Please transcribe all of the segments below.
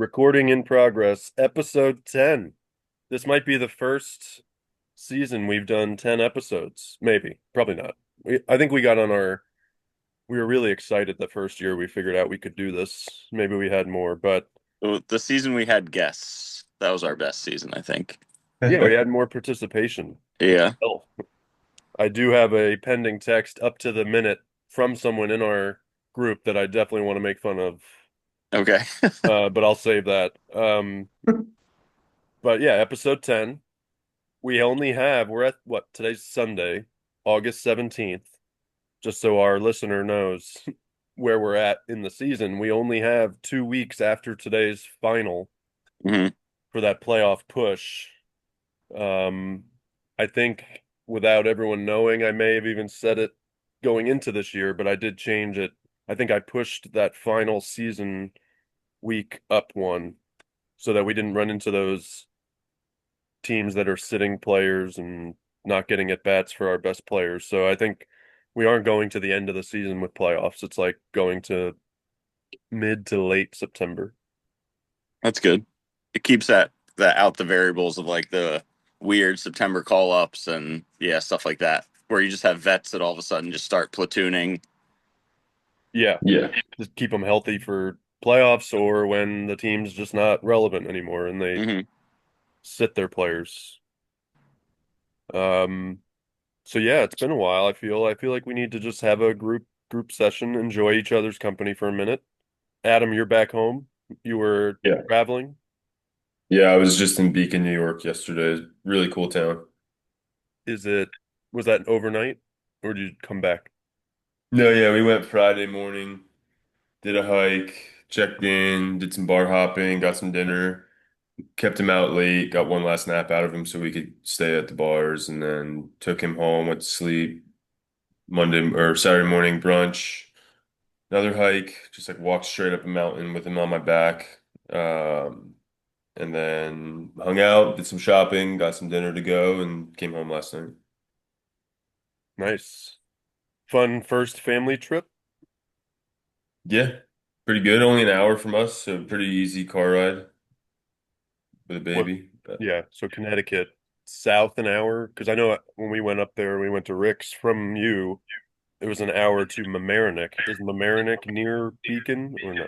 Recording in progress, episode 10. This might be the first season we've done 10 episodes. Maybe, probably not. I think we were really excited the first year we figured out we could do this. Maybe we had more, but The season we had guests, that was our best season, I think. yeah, we had more participation. Yeah. Hell, I do have a pending text up to the minute from someone in our group that I definitely want to make fun of, Okay. but I'll save that. But yeah, episode 10. We're at what, today's Sunday, August 17th, just so our listener knows where we're at in the season. We only have 2 weeks after today's final hmm for that playoff push. Um, I think without everyone knowing, I may have even said it going into this year, but I did change it. I think I pushed that final season week up one so that we didn't run into those teams that are sitting players and not getting at bats for our best players. So I think we aren't going to the end of the season with playoffs. It's like going to mid to late September. That's good. It keeps that out the variables of like the weird September call ups and yeah, stuff like that. Where you just have vets that all of a sudden just start platooning. Yeah, Yeah. just keep them healthy for playoffs or when the team's just not relevant anymore and they hmm sit their players. Um, so yeah, it's been a while. I feel like we need to just have a group session, enjoy each other's company for a minute. Adam, you're back home. You were Yeah. traveling. Yeah, I was just in Beacon, New York yesterday. Really cool town. Is it was that overnight or did you come back? No, yeah, we went Friday morning, did a hike, checked in, did some bar hopping, got some dinner, kept him out late, got one last nap out of him so we could stay at the bars, and then took him home, went to sleep. Monday or Saturday morning brunch, another hike, just like walked straight up a mountain with him on my back. And then hung out, did some shopping, got some dinner to go, and came home last night. Nice. Fun first family trip. Yeah, pretty good. Only an hour from us, so pretty easy car ride with a What? baby. But Yeah, so Connecticut, south an hour. Because I know when we went up there, we went to Rick's from you. It was an hour to Mamaroneck. Is Mamaroneck near Beacon or no?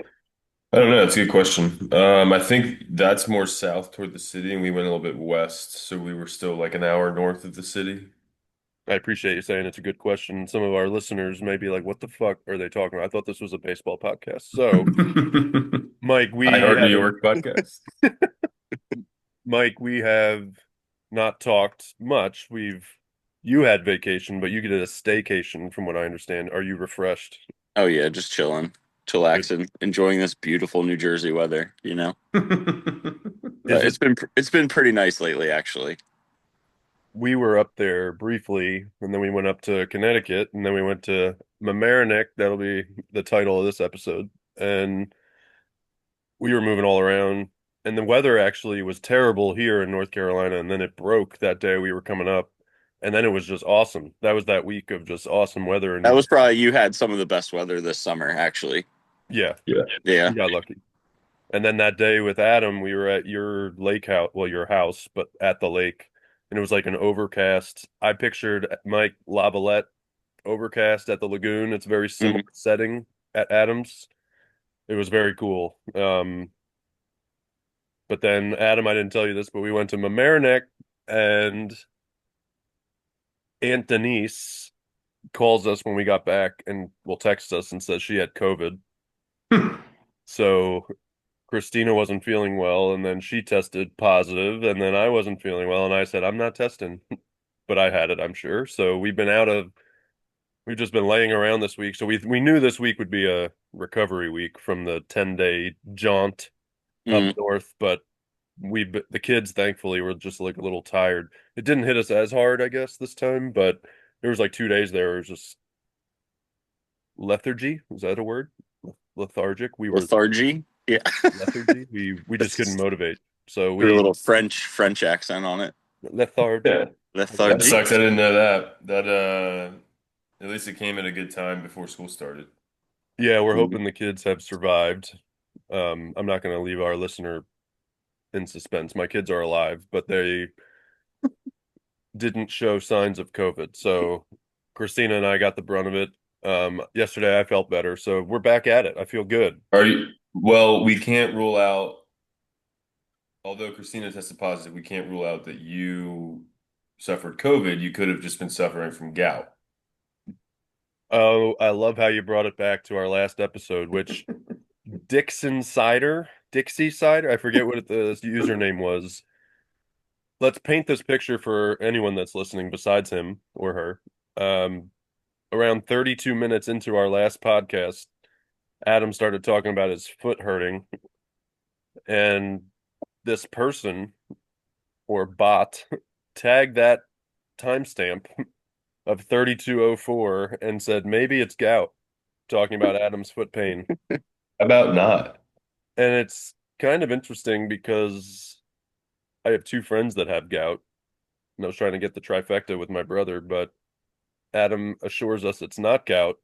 I don't know. That's a good question. I think that's more south toward the city, and we went a little bit west, so we were still like an hour north of the city. I appreciate you saying it's a good question. Some of our listeners may be like, "What the fuck are they talking about?" I thought this was a baseball podcast. So, Mike, I we Heart New have York podcast. Mike, we have not talked much. You had vacation, but you did a staycation, from what I understand. Are you refreshed? Oh yeah, just chilling, Good. chillaxing, enjoying this beautiful New Jersey weather, you know? Is it? It's been pretty nice lately, actually. We were up there briefly, and then we went up to Connecticut, and then we went to Mamaroneck. That'll be the title of this episode. And we were moving all around, and the weather actually was terrible here in North Carolina, and then it broke that day we were coming up, and then it was just awesome. That was that week of just awesome weather, That and was probably you had some of the best weather this summer, actually. yeah, Yeah. Yeah. we got lucky. And then that day with Adam, we were at your lake house, well, your house, but at the lake, and it was like an overcast. I pictured Mike Lavalette overcast at the lagoon. It's a very similar hmm setting at Adams. It was very cool. But then Adam, I didn't tell you this, but we went to Mamaroneck, and Aunt Denise calls us when we got back and will text us and says she had COVID. So Christina wasn't feeling well, and then she tested positive, and then I wasn't feeling well, and I said, I'm not testing, but I had it, I'm sure. So we've just been laying around this week. So we knew this week would be a recovery week from the 10-day jaunt up hmm north, but the kids thankfully were just like a little tired. It didn't hit us as hard, I guess, this time, but there was like 2 days there. It was just lethargy. Is that a word? Lethargic. We were Lethargy. Yeah. lethargy. We just couldn't motivate. So Put a we little French accent on it. lethargy. Yeah. Okay. That Lethargy. sucks. I didn't know that. At least it came at a good time before school started. Yeah, we're Mhm. hoping the kids have survived. I'm not going to leave our listener in suspense. My kids are alive, but they didn't show signs of COVID. So Christina and I got the brunt of it. Yesterday I felt better, so we're back at it. I feel good. Are you, well, we can't rule out, although Christina tested positive, we can't rule out that you suffered COVID. You could have just been suffering from gout. Oh, I love how you brought it back to our last episode, which Dixie Cider, I forget what the username was. Let's paint this picture for anyone that's listening besides him or her. Um, Around 32 minutes into our last podcast, Adam started talking about his foot hurting, and this person or bot tagged that timestamp of 32:04 and said maybe it's gout, talking about Adam's foot pain. How about not? And it's kind of interesting because I have two friends that have gout, and I was trying to get the trifecta with my brother, but Adam assures us it's not gout.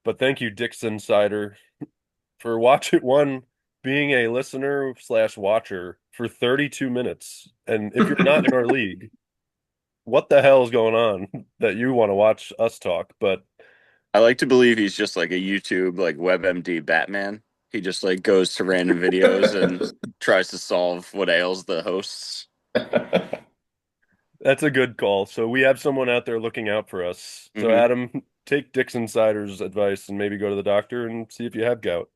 But thank you, Dixon Cider, for watching one being a listener slash watcher for 32 minutes. And if you're not in our league, what the hell is going on that you want to watch us talk? But I like to believe he's just like a YouTube like WebMD Batman. He just like goes to random videos and tries to solve what ails the hosts. that's a good call. So we have someone out there looking out for us. So Hmm. Adam, take Dixon Cider's advice and maybe go to the doctor and see if you have gout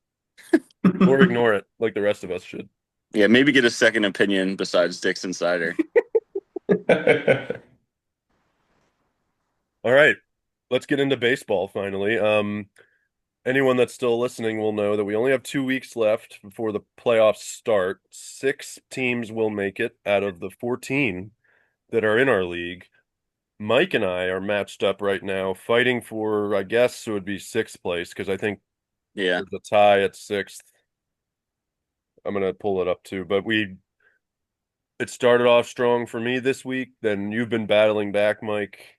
or ignore it like the rest of us should. Yeah, maybe get a second opinion besides Dick's Insider. All right, let's get into baseball finally. Anyone that's still listening will know that we only have 2 weeks left before the playoffs start. 6 teams will make it out of the 14 that are in our league. Mike and I are matched up right now, fighting for, I guess it would be sixth place because I think Yeah. there's a tie at sixth. I'm gonna pull it up too, but it started off strong for me this week. Then you've been battling back, Mike.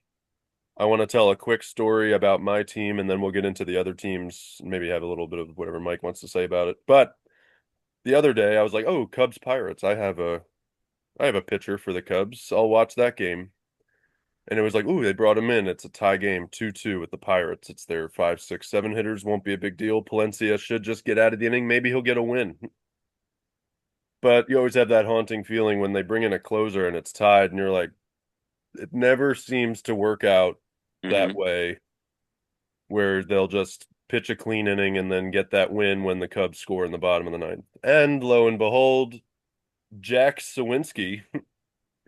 I want to tell a quick story about my team, and then we'll get into the other teams and maybe have a little bit of whatever Mike wants to say about it. But the other day I was like, "Oh, Cubs Pirates. I have a pitcher for the Cubs. I'll watch that game." And it was like, "Ooh, they brought him in. It's a tie game, 2-2 with the Pirates. It's their 5, 6, 7 hitters. Won't be a big deal. Palencia should just get out of the inning. Maybe he'll get a win." But you always have that haunting feeling when they bring in a closer and it's tied, and you're like, it never seems to work out that Hmm. way where they'll just pitch a clean inning and then get that win when the Cubs score in the bottom of the ninth. And lo and behold, Jack Sawinski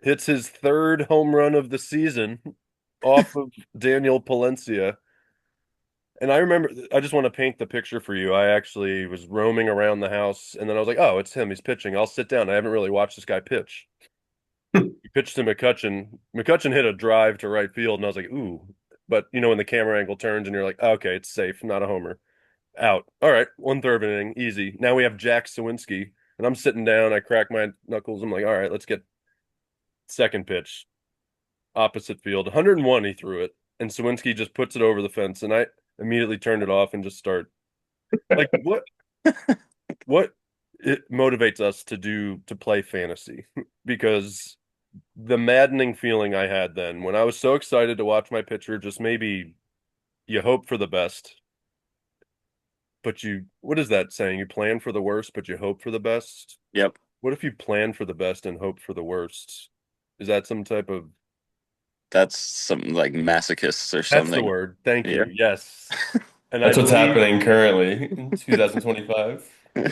hits his third home run of the season off of Daniel Palencia. And I remember, I just want to paint the picture for you. I actually was roaming around the house and then I was like, oh, it's him. He's pitching. I'll sit down. I haven't really watched this guy pitch. He pitched to McCutchen. McCutchen hit a drive to right field, and I was like, ooh. But when the camera angle turns and you're like, okay, it's safe, not a homer. Out. All right, 1/3 inning, easy. Now we have Jack Sawinski, and I'm sitting down. I crack my knuckles. I'm like, all right, let's get second pitch, opposite field. 101, he threw it, and Sawinski just puts it over the fence, and I immediately turned it off and just start like, what it motivates us to play fantasy because the maddening feeling I had then when I was so excited to watch my pitcher, just maybe you hope for the best, but what is that saying? You plan for the worst, but you hope for the best. Yep. What if you plan for the best and hope for the worst? Is that some type of, That's something like masochists or that's the something. word. Thank Yeah. you. Yes. And I That's what's believe happening currently in 2025.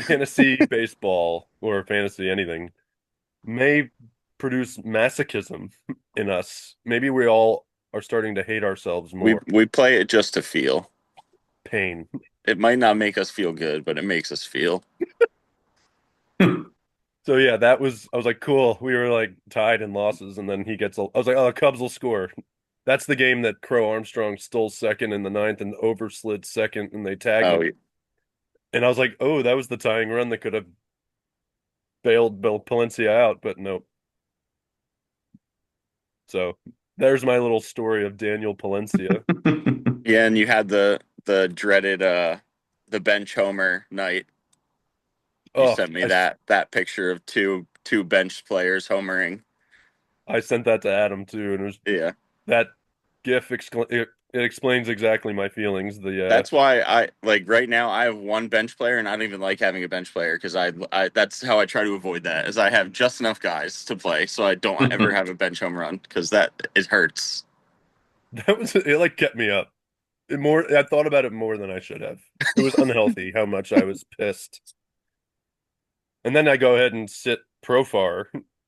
fantasy baseball or fantasy anything may produce masochism in us. Maybe we all are starting to hate ourselves we more. we play it just to feel. Pain. It might not make us feel good, but it makes us feel. So yeah, I was like, cool. We were like tied in losses, and then I was like, oh, Cubs will score. That's the game that Crow Armstrong stole second in the ninth and overslid second, and they tagged Oh, him. And I was like, oh, that was the tying run that could have bailed Bill Palencia out, but nope. So there's my little story of Daniel Palencia. yeah, and you had the dreaded the bench homer night You Oh, sent me that picture of two bench players homering. I sent that to Adam too, and it was Yeah. that GIF it explains exactly my feelings. The That's why I like right now I have one bench player and I don't even like having a bench player because I that's how I try to avoid that is I have just enough guys to play so I don't ever have a bench home run because that it hurts. that was it like kept me up. I thought about it more than I should have. It was unhealthy how much I was pissed. And then I go ahead and sit Profar,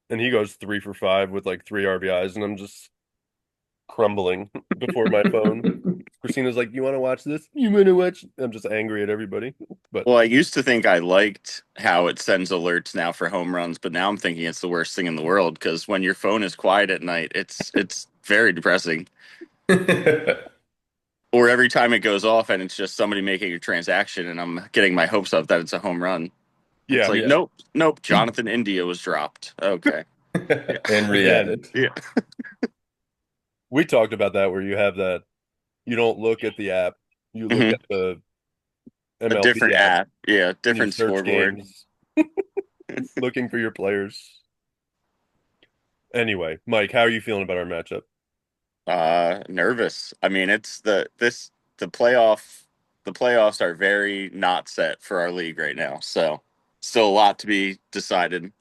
and he goes 3 for 5 with like 3 RBIs, and I'm just crumbling before my phone. Christina's like, "You want to watch this? You want to watch?" I'm just angry at everybody. But Well, I used to think I liked how it sends alerts now for home runs, but now I'm thinking it's the worst thing in the world because when your phone is quiet at night, it's very depressing. Or every time it goes off and it's just somebody making a transaction and I'm getting my hopes up that it's a home run. It's yeah, like, nope, nope, Jonathan India was dropped. Okay. Yeah. And again, re-added. Yeah. we talked about that where you have that you don't look at the app, you look Hmm. at the A MLB different app, app. Yeah. and you Different search scoreboard. games looking for your players. Anyway, Mike, how are you feeling about our matchup? Nervous. I mean, it's the playoff the playoffs are very not set for our league right now. So still a lot to be decided.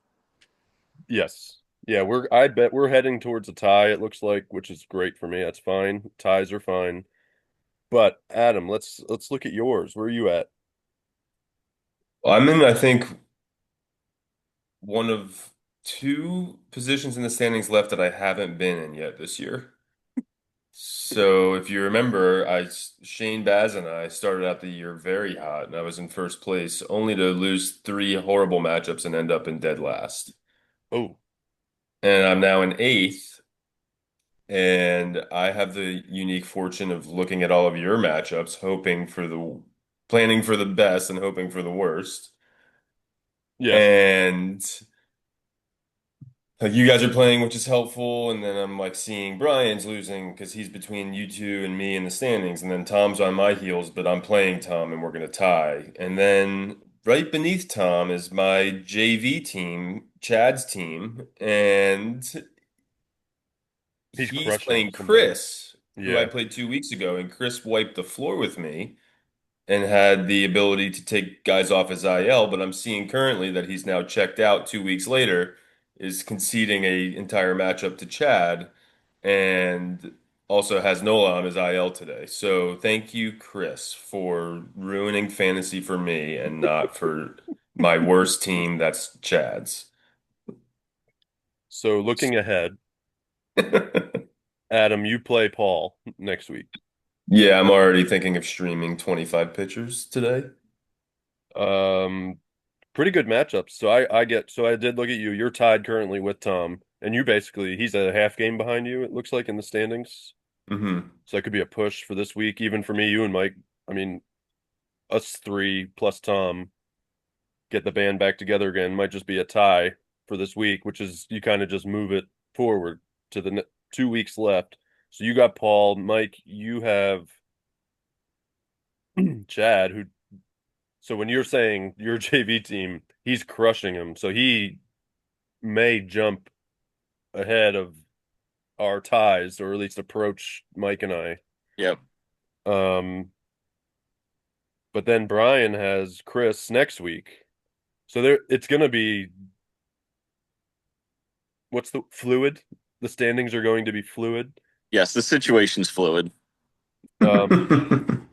Yes. Yeah, I bet we're heading towards a tie, it looks like, which is great for me. That's fine. Ties are fine. But Adam, let's look at yours. Where are you at? I'm in, I think, one of two positions in the standings left that I haven't been in yet this year. So if you remember, Shane Baz and I started out the year very hot, and I was in first place, only to lose three horrible matchups and end up in dead last. Oh, And I'm now in eighth, and I have the unique fortune of looking at all of your matchups, planning for the best and hoping for the worst. yes. And like you guys are playing, which is helpful, and then I'm like seeing Brian's losing because he's between you two and me in the standings, and then Tom's on my heels, but I'm playing Tom and we're gonna tie. And then right beneath Tom is my JV team, Chad's team, and He's he's crushing playing somebody. Chris, who I Yeah. played 2 weeks ago, and Chris wiped the floor with me and had the ability to take guys off his IL, but I'm seeing currently that he's now checked out 2 weeks later, is conceding a entire matchup to Chad, and also has Nola on his IL today. So thank you, Chris, for ruining fantasy for me and not for my worst team, that's Chad's. So looking ahead, Adam, you play Paul next week. Yeah, I'm already thinking of streaming 25 pitchers today. Um, Pretty good matchups. So I did look at you. You're tied currently with Tom, and he's a half game behind you, it looks like in the standings. Hmm. So that could be a push for this week, even for me, you and Mike. I mean, us three plus Tom get the band back together again. Might just be a tie for this week, which is you kind of just move it forward to the 2 weeks left. So you got Paul, Mike, you have Chad, who, so when you're saying your JV team, he's crushing him. So he may jump ahead of our ties, or at least approach Mike and I. Yep. Um, but then Brian has Chris next week. So it's gonna be what's the fluid? The standings are going to be fluid. Yes, the situation's fluid. Um,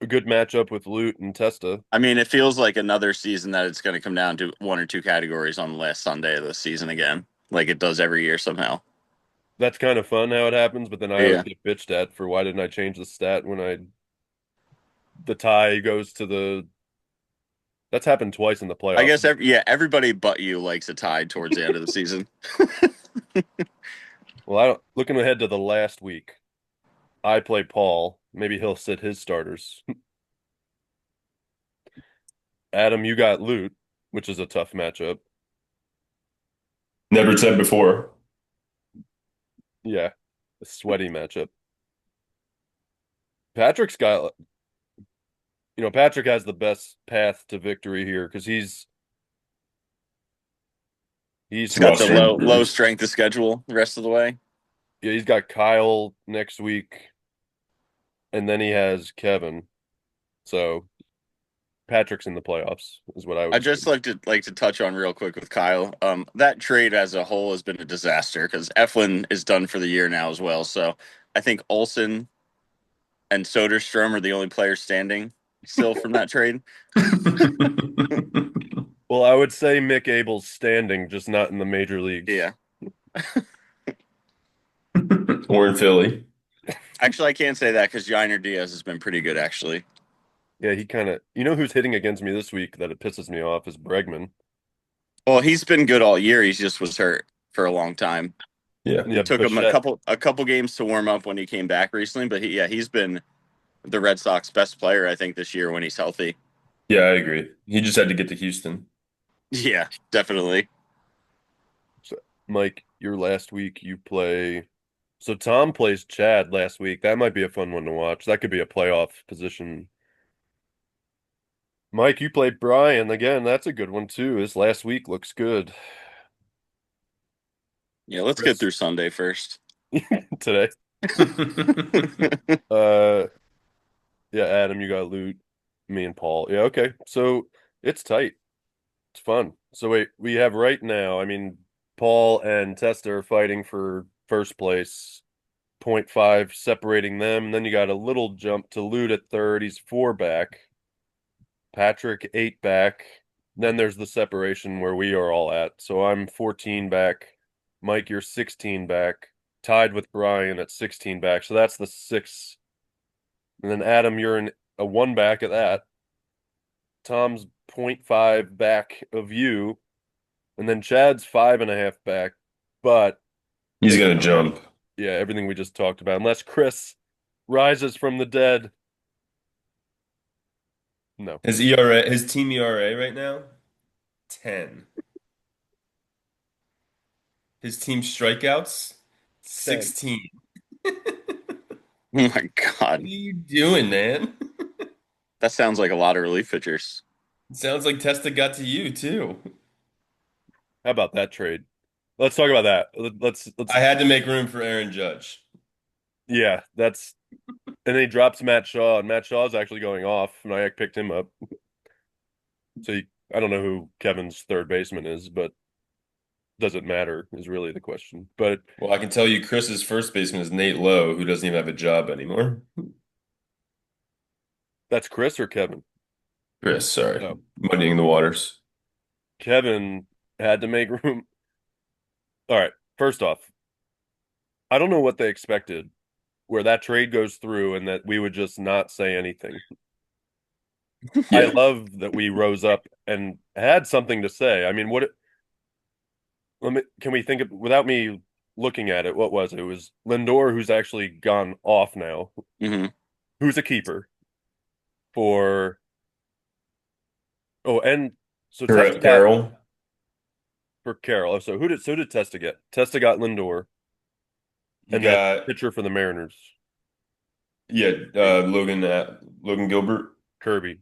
a good matchup with Loot and Testa. I mean, it feels like another season that it's going to come down to one or two categories on the last Sunday of the season again, like it does every year somehow. That's kind of fun how it happens, but then I always Yeah. get bitched at for why didn't I change the stat when the tie goes to the that's happened twice in the I playoffs. guess everybody but you likes a tie towards the end of the season. Well, I don't looking ahead to the last week. I play Paul. Maybe he'll sit his starters. Adam, you got Loot, which is a tough matchup. Never said before. Yeah, a sweaty matchup. Patrick's got, Patrick has the best path to victory here because He's It's got Rough the got low schedule. strength of schedule the rest of the way. yeah, he's got Kyle next week, and then he has Kevin. So Patrick's in the playoffs, is what I would I just assume. like to touch on real quick with Kyle. That trade as a whole has been a disaster because Eflin is done for the year now as well. So I think Olsen and Soderstrom are the only players standing still from that trade. Well, I would say Mick Abel's standing, just not in the major leagues. Yeah. Or in Philly. Actually, I can't say that because Jainer Diaz has been pretty good, actually. Yeah, he kind of, who's hitting against me this week that it pisses me off is Bregman. Well, he's been good all year. He just was hurt for a long time. Yeah. Yeah, Took him a Bichette. couple games to warm up when he came back recently, but he's been the Red Sox best player I think this year when he's healthy. Yeah, I agree. He just had to get to Houston. Yeah, definitely. So, Mike, your last week you play. So Tom plays Chad last week. That might be a fun one to watch. That could be a playoff position. Mike, you played Brian again. That's a good one too. His last week looks good. Yeah, let's get Chris through Sunday first. today. Yeah, Adam, you got loot. Me and Paul. Yeah, okay. So it's tight. It's fun. So wait, we have right now, Paul and Testa are fighting for first place, point 0.5 separating them. And then you got a little jump to loot at third. He's 4 back. Patrick 8 back. Then there's the separation where we are all at. So I'm 14 back. Mike, you're 16 back. Tied with Brian at 16 back. So that's the 6. And then Adam, you're in a 1 back at that. Tom's point 0.5 back of you. And then Chad's 5.5 back. But He's based gonna on jump. yeah, everything we just talked about, unless Chris rises from the dead. No. His ERA, his team ERA right now, 10. His team strikeouts, 10. 16. Oh my What are God. you doing, man? That sounds like a lot of relief pitchers. Sounds like Testa got to you too. How about that trade? Let's talk about that. Let's I had to make room for Aaron Judge. yeah, that's and then he drops Matt Shaw, and Matt Shaw's actually going off, and I picked him up. So I don't know who Kevin's third baseman is, but does it matter is really the question. But Well, I can tell you Chris's first baseman is Nate Lowe, who doesn't even have a job anymore. that's Chris or Kevin? Chris, sorry. No. Muddying the waters. Kevin had to make room. All right, first off, I don't know what they expected where that trade goes through and that we would just not say anything. I Yeah. love that we rose up and had something to say. Can we think of without me looking at it, what was it? It was Lindor, who's actually gone off now, Hmm. who's a keeper for and so Testa got Carroll. for Carroll. Oh, so did Testa get? Testa got Lindor You and then got pitcher for the Mariners, yeah, Hey, Logan Gilbert. Kirby.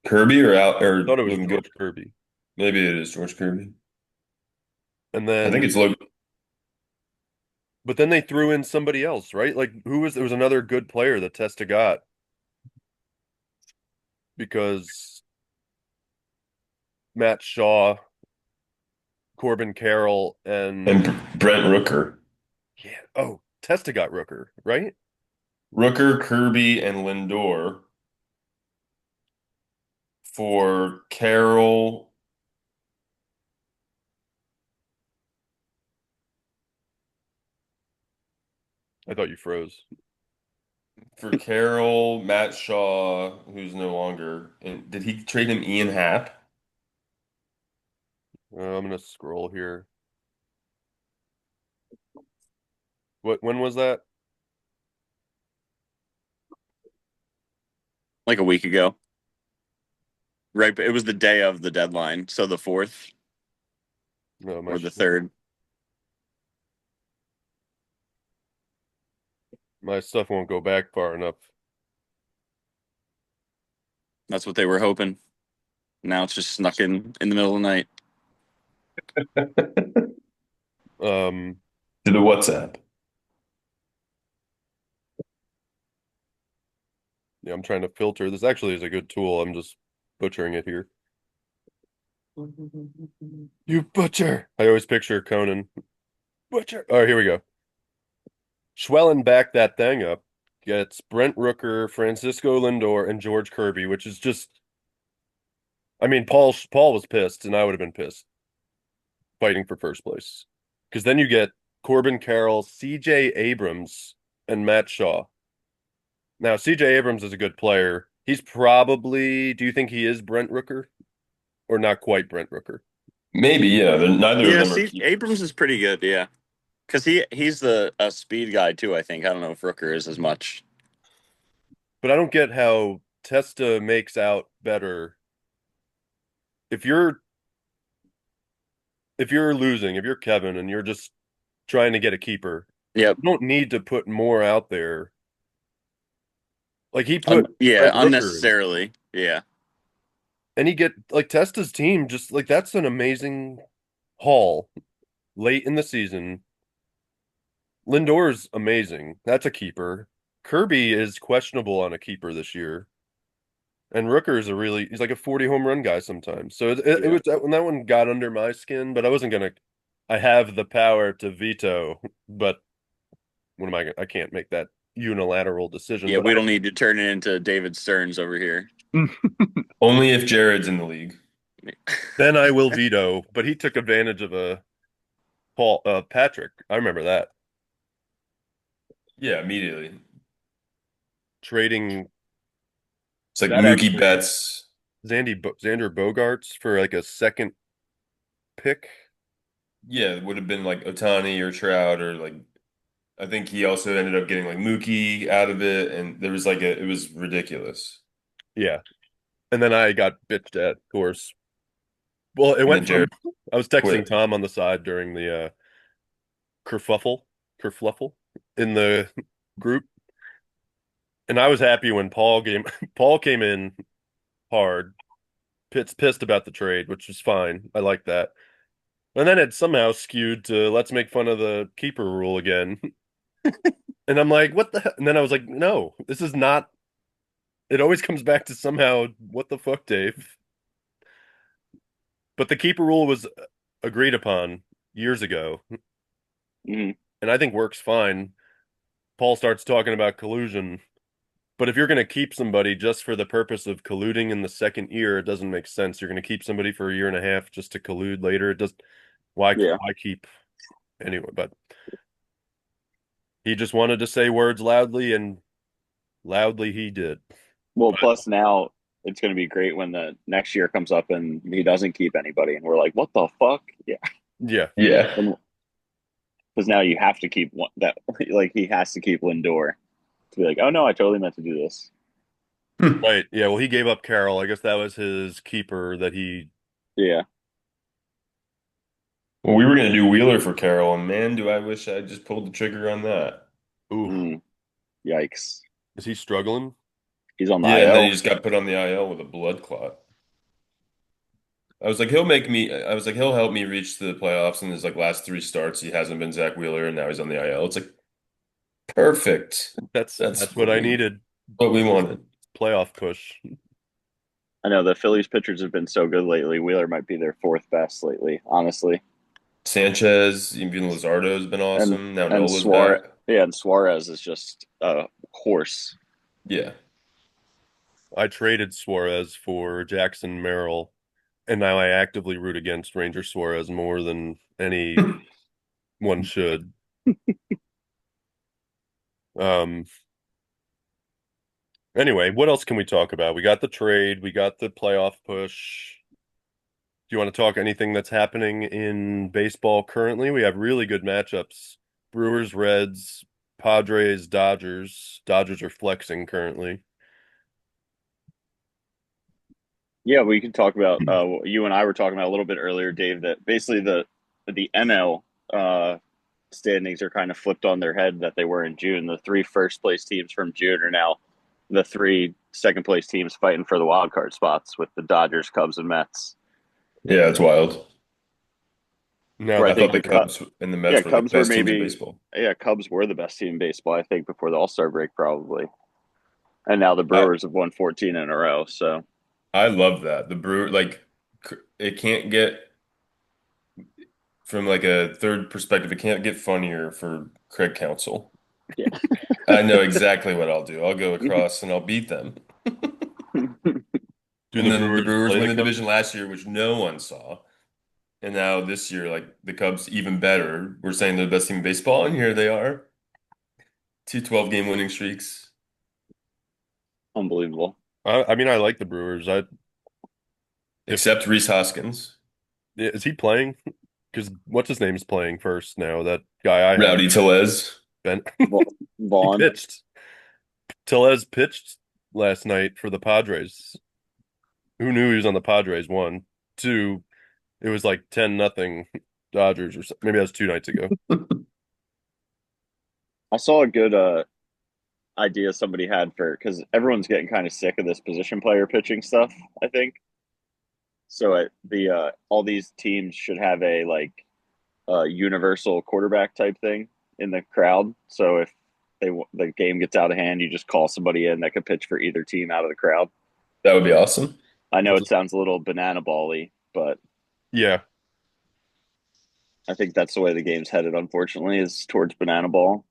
Kirby or Thought it was Logan George Gilbert. Kirby. Maybe it is George Kirby. And I think then it's Logan. but then they threw in somebody else, right? Like who was there was another good player that Testa got because Matt Shaw, Corbin Carroll, and And Brent Rooker. yeah, oh, Testa got Rooker, right? Rooker, Kirby, and Lindor for Carroll. I thought you froze. For Carroll, Matt Shaw, who's no longer. And did he trade him Ian Happ? I'm gonna scroll here. When was that? Like a week ago. Right, but it was the day of the deadline, so the fourth No, or the third. my stuff won't go back far enough. That's what they were hoping. Now it's just snuck in the middle of the night. Um, To the WhatsApp. yeah, I'm trying to filter. This actually is a good tool. I'm just butchering it here. You butcher. I always picture Conan. Butcher. All right, here we go. Schwellen backed that thing up. Gets Brent Rooker, Francisco Lindor, and George Kirby, which is just. I mean, Paul was pissed, and I would have been pissed fighting for first place. Because then you get Corbin Carroll, C.J. Abrams, and Matt Shaw. Now, C.J. Abrams is a good player. He's probably. Do you think he is Brent Rooker or not quite Brent Rooker? Maybe, yeah. Neither of Yeah, them are see, Abrams keepers. is pretty good. Yeah, because he's the a speed guy too. I think I don't know if Rooker is as much. But I don't get how Testa makes out better if you're losing, if you're Kevin and you're just trying to get a keeper, Yep. you don't need to put more out there. Like he put Yeah, Brent Rooker in, unnecessarily. Yeah. and he get like Testa's team just like that's an amazing haul late in the season. Lindor's amazing. That's a keeper. Kirby is questionable on a keeper this year. And Rooker is he's like a 40 home run guy sometimes. So it Yeah. was when that one got under my skin, but I wasn't gonna I have the power to veto, but what am I gonna I can't make that unilateral decision. Yeah, But we don't need to turn it into David Stearns over here. Only if Jared's in the league. then I will veto. But he took advantage of a Paul Patrick. I remember that. Yeah, immediately. Trading It's like that Mookie actually Betts. Xander Bogarts for like a second pick. Yeah, it would have been like Otani or Trout or like I think he also ended up getting like Mookie out of it, and there was like it was ridiculous. Yeah. And then I got bitched at, of course. Well, it And went then from Jared I was texting quit. Tom on the side during the kerfuffle, kerfluffle in the group, and I was happy when Paul came in hard, pissed about the trade, which was fine. I like that. And then it somehow skewed to let's make fun of the keeper rule again. And I'm like, what the hell? And then I was like, no, this is not. It always comes back to somehow, what the fuck, Dave? But the keeper rule was agreed upon years ago, Mhm. and I think works fine. Paul starts talking about collusion. But if you're going to keep somebody just for the purpose of colluding in the second year, it doesn't make sense. You're going to keep somebody for a year and a half just to collude later. It does. Yeah. Why keep anyway? But he just wanted to say words loudly, and loudly he did. Well, plus now it's going to be great when the next year comes up and he doesn't keep anybody, and we're like, what the fuck? Yeah. Yeah, Yeah. And because now you have to keep one that like he has to keep Lindor to be like, oh no, I totally meant to do this. Hmm. right. Yeah. Well, he gave up Carroll. I guess that was his keeper that he. Yeah. Well, we were gonna do Wheeler for Carroll, and man, do I wish I just pulled the trigger on that. Ooh, Mm, yikes. is he struggling? He's on the Yeah, and then he IL. just got put on the IL with a blood clot. I was like, he'll help me reach the playoffs in his like last three starts. He hasn't been Zach Wheeler, and now he's on the IL. It's like perfect. That's That's what I needed. what we First wanted. playoff push. I know the Phillies pitchers have been so good lately. Wheeler might be their fourth best lately, honestly. Sanchez, even Luzardo has been And awesome. Now and Nola's back. Suarez, yeah, and Suarez is just a horse. Yeah. I traded Suarez for Jackson Merrill, and now I actively root against Ranger Suarez more than anyone should. Um, anyway, what else can we talk about? We got the trade, we got the playoff push. Do you want to talk anything that's happening in baseball currently? We have really good matchups. Brewers, Reds, Padres, Dodgers. Dodgers are flexing currently. Yeah, we could talk about you and I were talking about a little bit earlier, Dave, that basically the NL standings are kind of flipped on their head that they were in June. The three first place teams from June are now the three second place teams fighting for the wild card spots with the Dodgers, Cubs, and Mets. Yeah, it's wild. Now where I I the think thought the the Cubs, Cubs and the yeah, Mets were the Cubs were best teams in maybe, baseball. yeah, Cubs were the best team in baseball, I think, before the All Star break, probably. And now the I Brewers have won 14 in a row. So I love that. The Brewer like it can't get from like a third perspective, it can't get funnier for Craig Counsell. yeah, I know exactly what I'll do. I'll go across and I'll beat them. do And the then the Brewers Brewers play win the the division Cubs? last year, which no one saw. And now this year, like the Cubs even better. We're saying they're the best team in baseball, and here they are. Two 12-game winning streaks. unbelievable. I mean, I like the Brewers. I if Except Reese Hoskins. is he playing? Because what's his name is playing first now. That guy I have, Rowdy Tellez. Ben, he Vaughn. pitched. Tellez pitched last night for the Padres. Who knew he was on the Padres? One, two. It was like 10-0 Dodgers or something. Maybe that was 2 nights ago. I saw a good idea somebody had for because everyone's getting kind of sick of this position player pitching stuff. I think so. The all these teams should have a like universal quarterback type thing in the crowd. So if the game gets out of hand, you just call somebody in that could pitch for either team out of the crowd. That would be awesome. I know it sounds a little banana ball-y, but Yeah, I think that's the way the game's headed. Unfortunately, is towards banana ball.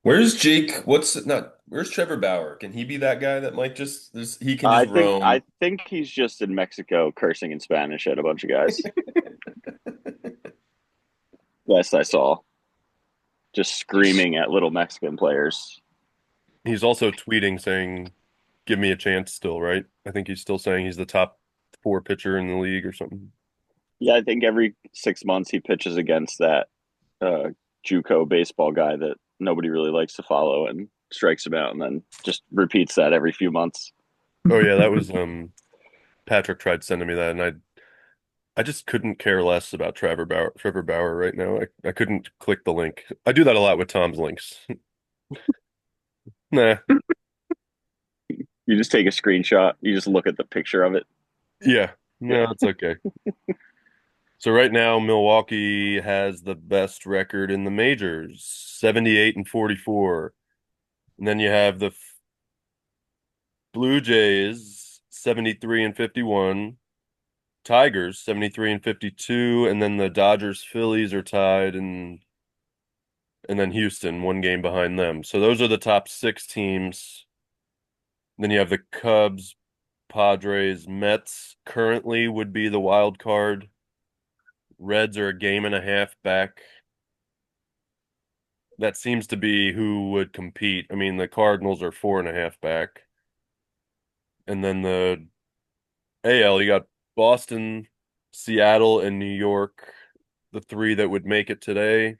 Where's Jake? Where's Trevor Bauer? Can he be that guy that might he can just roam? I think he's just in Mexico cursing in Spanish at a bunch of guys. Last I saw, just screaming at little Mexican players. he's also tweeting saying, "Give me a chance." Still, right? I think he's still saying he's the top four pitcher in the league or something. Yeah, I think every 6 months he pitches against that uh, JUCO baseball guy that nobody really likes to follow and strikes him out, and then just repeats that every few months. Oh yeah, that was Patrick tried sending me that, and I just couldn't care less about Trevor Bauer right now. I couldn't click the link. I do that a lot with Tom's links. Nah, You just take a screenshot. You just look at the picture of it. yeah, Yeah, no, it's okay. So right now, Milwaukee has the best record in the majors, 78-44. And then you have the Blue Jays, 73-51, Tigers, 73-52, and then the Dodgers, Phillies are tied, and then Houston, one game behind them. So those are the top six teams. Then you have the Cubs, Padres, Mets currently would be the wild card. Reds are a game and a half back. That seems to be who would compete. I mean, the Cardinals are 4.5 back. And then the AL, you got Boston, Seattle, and New York, the three that would make it today.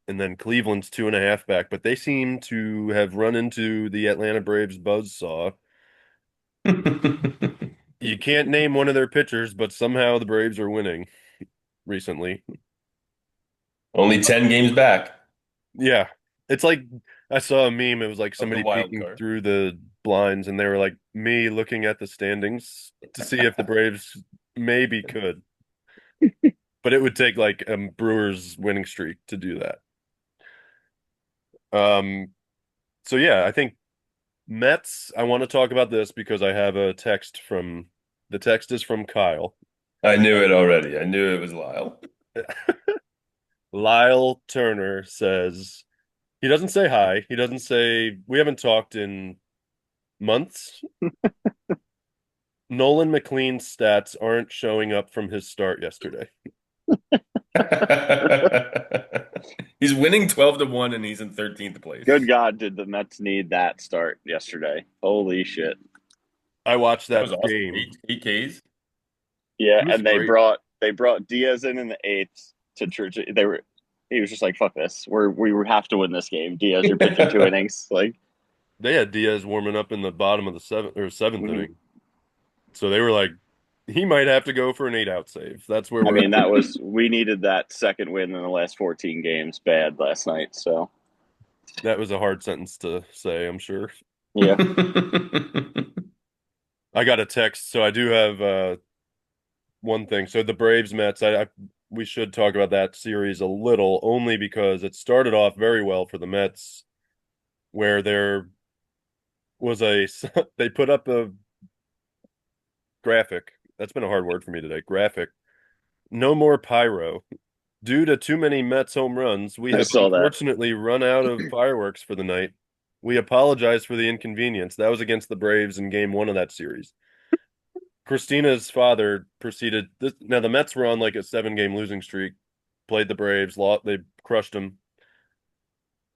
And then Cleveland's 2.5 back, but they seem to have run into the Atlanta Braves buzzsaw. You can't name one of their pitchers, but somehow the Braves are winning recently. Only 10 games back Yeah. It's like I saw a meme. It was like of the somebody wild peeking card. through the blinds, and they were like me looking at the standings to see if the Braves maybe could. But it would take like a Brewers winning streak to do that. Um, so yeah, I think Mets, I want to talk about this because I have a text from the text is from Kyle. I knew it already. I knew it was Lyle. Lyle Turner says he doesn't say hi. He doesn't say we haven't talked in months. Nolan McLean's stats aren't showing up from his start yesterday. He's winning 12-1 and he's in 13th good place. God, did the Mets need that start yesterday? Holy shit! I watched That was that awesome. game. Eight Ks. Yeah, He was and great. they brought Diaz in the eighth to church. They were he was just like, "Fuck this, we have to win this game." Diaz, you're pitching 2 innings. Like, They had Diaz warming up in the bottom of the seventh mhm. inning. So they were like, he might have to go for an 8-out save. That's where I we're mean, at. we needed that second win in the last 14 games bad last night. So That was a hard sentence to say, I'm sure. yeah, I got a text, so I do have one thing. So the Braves Mets, I we should talk about that series a little, only because it started off very well for the Mets, where there was a they put up a graphic. That's been a hard word for me today. Graphic. No more pyro. Due to too many Mets home runs, we I have saw that. unfortunately run out of fireworks for the night. We apologize for the inconvenience. That was against the Braves in game one of that series. Christina's father proceeded this, now the Mets were on like a 7 game losing streak, played the Braves, lost, they crushed them.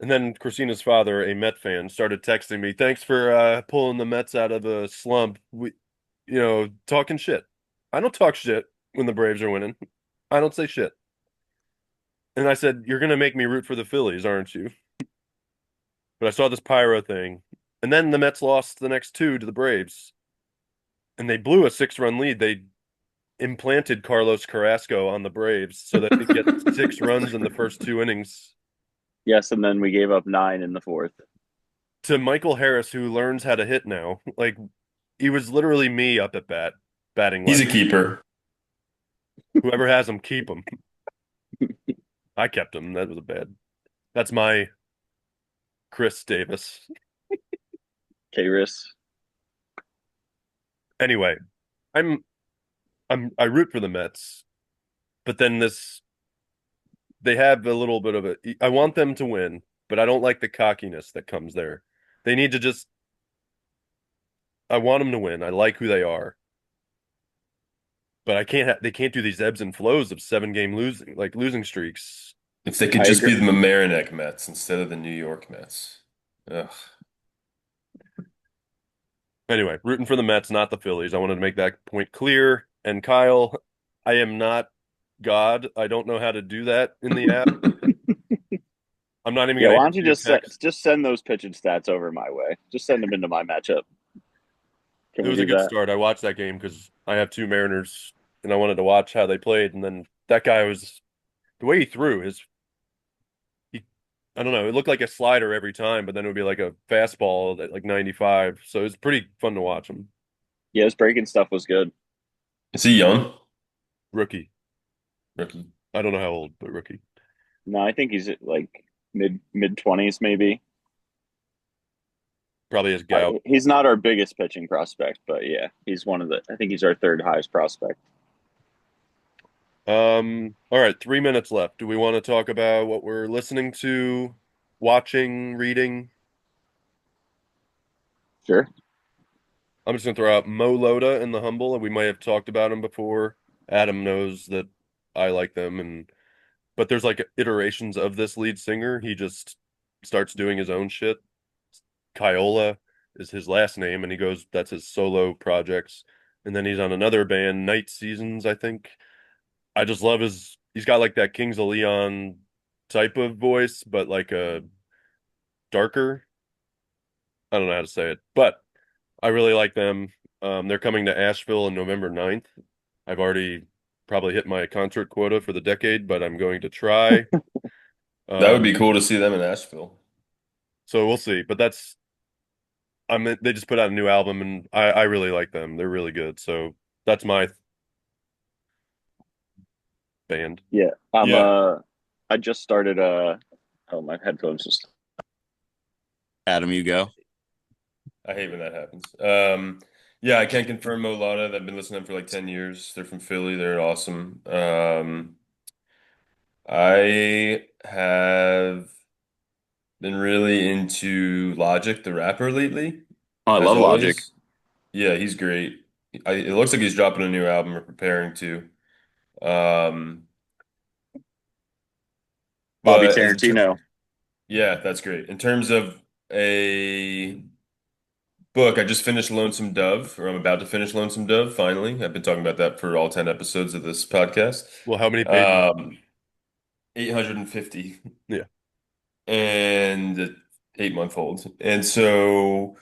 And then Christina's father, a Met fan, started texting me, "Thanks for pulling the Mets out of a slump. Talking shit. I don't talk shit when the Braves are winning. I don't say shit." And I said, "You're gonna make me root for the Phillies, aren't you?" But I saw this pyro thing, and then the Mets lost the next two to the Braves, and they blew a 6-run lead. They implanted Carlos Carrasco on the Braves so that they get 6 runs in the first 2 innings Yes, and then we gave up 9 in the fourth. to Michael Harris, who learns how to hit now. Like he was literally me up at bat, batting He's a left. keeper. Whoever has him, keep him. I kept him. That was a bad. That's my Chris Davis. K-Riss. Anyway, I'm I root for the Mets, but then this they have a little bit of a I want them to win, but I don't like the cockiness that comes there. They need to just I want them to win. I like who they are, but I can't they can't do these ebbs and flows of 7 game losing streaks. If they could I just agree. be the Mamaroneck Mets instead of the New York Mets. Ugh. Anyway, rooting for the Mets, not the Phillies. I wanted to make that point clear. And Kyle, I am not God. I don't know how to do that in the app. I'm not even Yeah, going to why don't answer you your just text. just send those pitching stats over my way? Just send them into my matchup. Can It we was a do good that? start. I watched that game because I have two Mariners and I wanted to watch how they played. And then that guy was the way he threw his he I don't know, it looked like a slider every time, but then it would be like a fastball at like 95. So it was pretty fun to watch him. Yeah, his breaking stuff was good. Is he young? Rookie. Rookie. I don't know how old, but rookie. No, I think he's at like mid 20s maybe. Probably his gout. He's not our biggest pitching prospect, but yeah, he's one of the. I think he's our third highest prospect. All right, 3 minutes left. Do we want to talk about what we're listening to, watching, reading? Sure. I'm just gonna throw out Mo Loda and the Humble, and we might have talked about him before. Adam knows that I like them, and but there's like iterations of this lead singer. He just starts doing his own shit. Kyola is his last name, and he goes, that's his solo projects. And then he's on another band, Night Seasons, I think. I just love he's got like that Kings of Leon type of voice, but like a darker. I don't know how to say it, but I really like them. They're coming to Asheville on November 9th. I've already probably hit my concert quota for the decade, but I'm going to try. That would be Um, cool to see them in Asheville. so we'll see. But they just put out a new album and I really like them. They're really good. So that's my band. Yeah. Yeah, I just started. Oh, my headphones just. Adam, you go. I hate when that happens. Yeah, I can't confirm Molana. I've been listening to them for like 10 years. They're from Philly. They're awesome. I have been really into Logic, the rapper, lately, Oh, I as love Logic. always. Yeah, he's great. It looks like he's dropping a new album or preparing to. Um, Bobby but Tarantino. yeah, that's great. In terms of a book, I just finished Lonesome Dove, or I'm about to finish Lonesome Dove, finally. I've been talking about that for all 10 episodes of this podcast. Well, how many pages? Um, 850 Yeah. and 8 month old. And so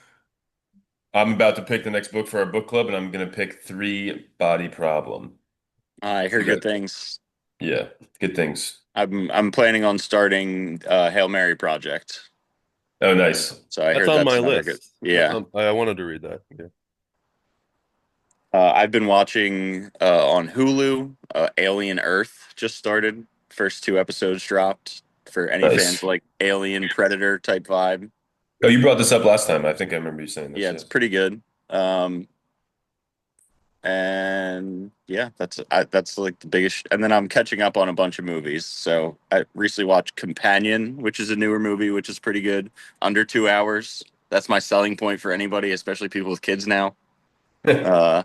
I'm about to pick the next book for our book club, and I'm going to pick Three Body Problem. I So heard we good got, things. yeah, good things. I'm planning on starting Hail Mary Project. Oh, nice. So I That's heard on that's my another good. list. Yeah. I wanted to read that. Yeah. I've been watching on Hulu. Alien Earth just started. First two episodes dropped for any fans Nice. like Alien Predator type vibe. Oh, you brought this up last time. I think I remember you saying Yeah, this. it's Yes. pretty good. And yeah, that's like the biggest. And then I'm catching up on a bunch of movies. So I recently watched Companion, which is a newer movie, which is pretty good. Under 2 hours. That's my selling point for anybody, especially people with kids now. Uh,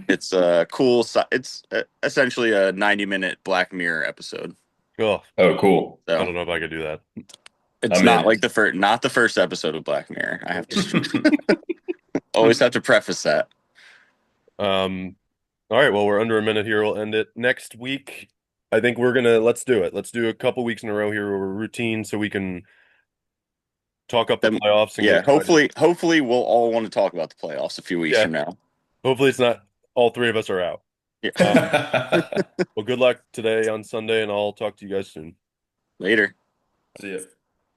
it's a cool. It's essentially a 90-minute Black Mirror episode. Oh, Oh, cool. I So don't know if I could do that. it's I'm not in. like not the first episode of Black Mirror. I have to always have to preface that. Um, all right, well, we're under a minute here. We'll end it next week. I think let's do it. Let's do a couple weeks in a row here where we're routine so we can talk up the Then playoffs and get yeah, excited. hopefully we'll all want to talk about the playoffs a few weeks Yeah, from now. hopefully it's not all three of us are out. Yeah. Um, well, good luck today on Sunday, and I'll talk to you guys soon. Later. See ya.